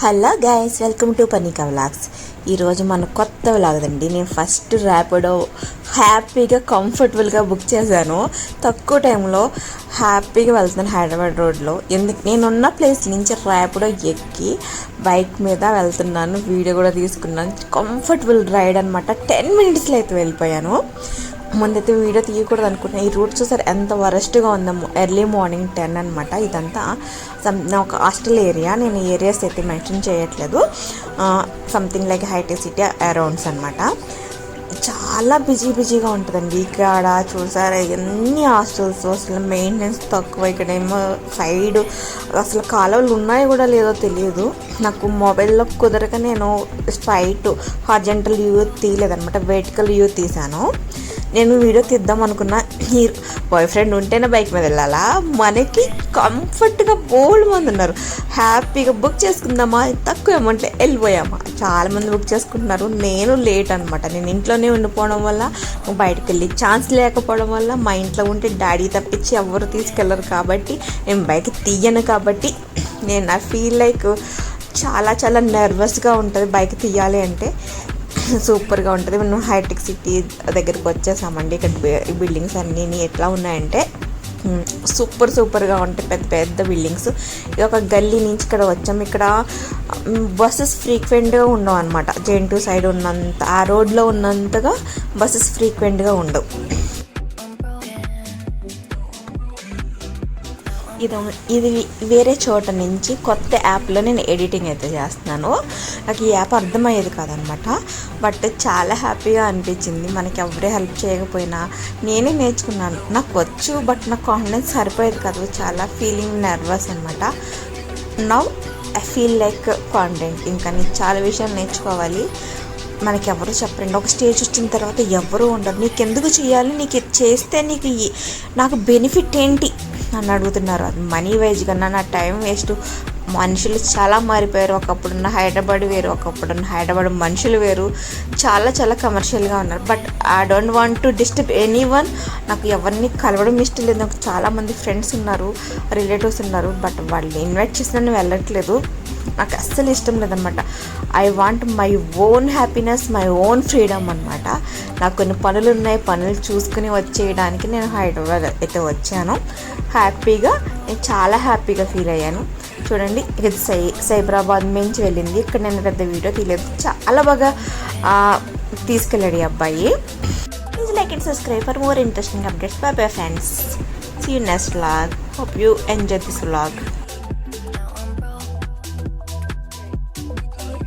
Hello guys, welcome to పనికా vlogs. ఈరోజు మన కొత్త వ్లాగ్ అండి. నేను ఫస్ట్ ర్యాపిడో హ్యాపీగా కంఫర్టబుల్గా బుక్ చేశాను. తక్కువ టైంలో హ్యాపీగా వెళ్తున్నాను హైదరాబాద్ రోడ్లో. నేనున్న ప్లేస్ నుంచి ర్యాపిడో ఎక్కి బైక్ మీద వెళ్తున్నాను. వీడియో కూడా తీసుకున్నాను. కంఫర్టబుల్ రైడ్ అనమాట. 10 minutesలో అయితే వెళ్ళిపోయాను. ముందైతే వీడియో తీయకూడదు అనుకుంటున్నాను. ఈ రూట్ చూసారు ఎంత వరస్ట్గా ఉందో. ఎర్లీ మార్నింగ్ 10 అనమాట. ఇదంతా ఒక హాస్టల్ ఏరియా. నేను ఏరియాస్ అయితే మెన్షన్ చేయట్లేదు. సంథింగ్ లైక్ హైటెక్ సిటీ అరౌండ్స్ అనమాట. చాలా బిజీగా ఉంటుందండి ఇక్కడ. చూసారా ఎన్ని హాస్టల్స్, అసలు మెయింటెనెన్స్ తక్కువ. ఇక్కడేమో సైడ్ అసలు కాలువలు ఉన్నాయో కూడా లేదో తెలియదు. నాకు మొబైల్లో కుదరక నేను స్ట్రైట్ హార్జెంటల్ వ్యూ తీయలేదనమాట, వెర్టికల్ వ్యూ తీసాను. నేను వీడియో తీద్దాం అనుకున్నా. ఈ బాయ్ ఫ్రెండ్ ఉంటేనే బైక్ మీద వెళ్ళాలా? మనకి కంఫర్ట్గా బోల్డ్ మంది ఉన్నారు. హ్యాపీగా బుక్ చేసుకుందామా, తక్కువ అమౌంట్లో వెళ్ళిపోయామా. చాలామంది బుక్ చేసుకుంటున్నారు. నేను లేట్ అనమాట. నేను ఇంట్లోనే ఉండిపోవడం వల్ల, బయటకు వెళ్ళి ఛాన్స్ లేకపోవడం వల్ల, మా ఇంట్లో ఉంటే డాడీ తప్పించి ఎవరు తీసుకెళ్ళరు కాబట్టి, నేను బైక్ తీయను కాబట్టి నేను ఫీల్ లైక్ చాలా నర్వస్గా ఉంటుంది బైక్ తీయాలి అంటే. సూపర్గా ఉంటుంది. మనం హైటెక్ సిటీ దగ్గరికి వచ్చేసామండి. ఇక్కడ బిల్డింగ్స్ అన్నీ ఎట్లా ఉన్నాయంటే సూపర్గా ఉంటాయి. పెద్ద బిల్డింగ్స్. ఇది ఒక గల్లీ నుంచి ఇక్కడ వచ్చాము. ఇక్కడ బస్సెస్ ఫ్రీక్వెంట్గా ఉండవు అనమాట. జెంటూ సైడ్ ఉన్నంత, ఆ రోడ్లో ఉన్నంతగా బస్సెస్ ఫ్రీక్వెంట్గా ఉండవు. ఇది వేరే చోట నుంచి కొత్త యాప్లో నేను ఎడిటింగ్ అయితే చేస్తున్నాను. నాకు ఈ యాప్ అర్థమయ్యేది కాదనమాట. బట్ చాలా హ్యాపీగా అనిపించింది. మనకి ఎవరే హెల్ప్ చేయకపోయినా నేనే నేర్చుకున్నాను. నాకు వచ్చు, బట్ నాకు కాన్ఫిడెన్స్ సరిపోయేది కాదు. చాలా ఫీలింగ్ నర్వస్ అనమాట. Now I feel like confident. ఇంకా నేను చాలా విషయాలు నేర్చుకోవాలి. మనకి ఎవరు చెప్పరండి. ఒక స్టేజ్ వచ్చిన తర్వాత ఎవరు ఉండరు. నీకు ఎందుకు చేయాలి, నీకు చేస్తే నాకు బెనిఫిట్ ఏంటి అని అడుగుతున్నారు. అది మనీ వైజ్ కన్నా నా టైం వేస్ట్. మనుషులు చాలా మారిపోయారు. ఒకప్పుడున్న హైదరాబాద్ వేరు, ఒకప్పుడున్న హైదరాబాద్ మనుషులు వేరు. చాలా కమర్షియల్గా ఉన్నారు. But I don't want to disturb any one. నాకు ఎవరిని కలవడం ఇష్టం లేదు. నాకు చాలామంది ఫ్రెండ్స్ ఉన్నారు, రిలేటివ్స్ ఉన్నారు. బట్ వాళ్ళు ఇన్వైట్ చేసిన వెళ్ళట్లేదు. నాకు అస్సలు ఇష్టం లేదనమాట. I want my own happiness, my own freedom అనమాట. నాకు కొన్ని పనులు ఉన్నాయి. పనులు చూసుకుని వచ్చేయడానికి నేను హైదరాబాద్ అయితే వచ్చాను. హ్యాపీగా, నేను చాలా హ్యాపీగా ఫీల్ అయ్యాను. చూడండి, ఇది సైబరాబాద్ నుంచి వెళ్ళింది. ఇక్కడ నేను పెద్ద వీడియో తీయలేదు. చాలా బాగా తీసుకెళ్ళాడు ఈ అబ్బాయి. Please like and subscribe for more interesting updates. Bye bye friends. See you next vlog. Hope you enjoy this vlog.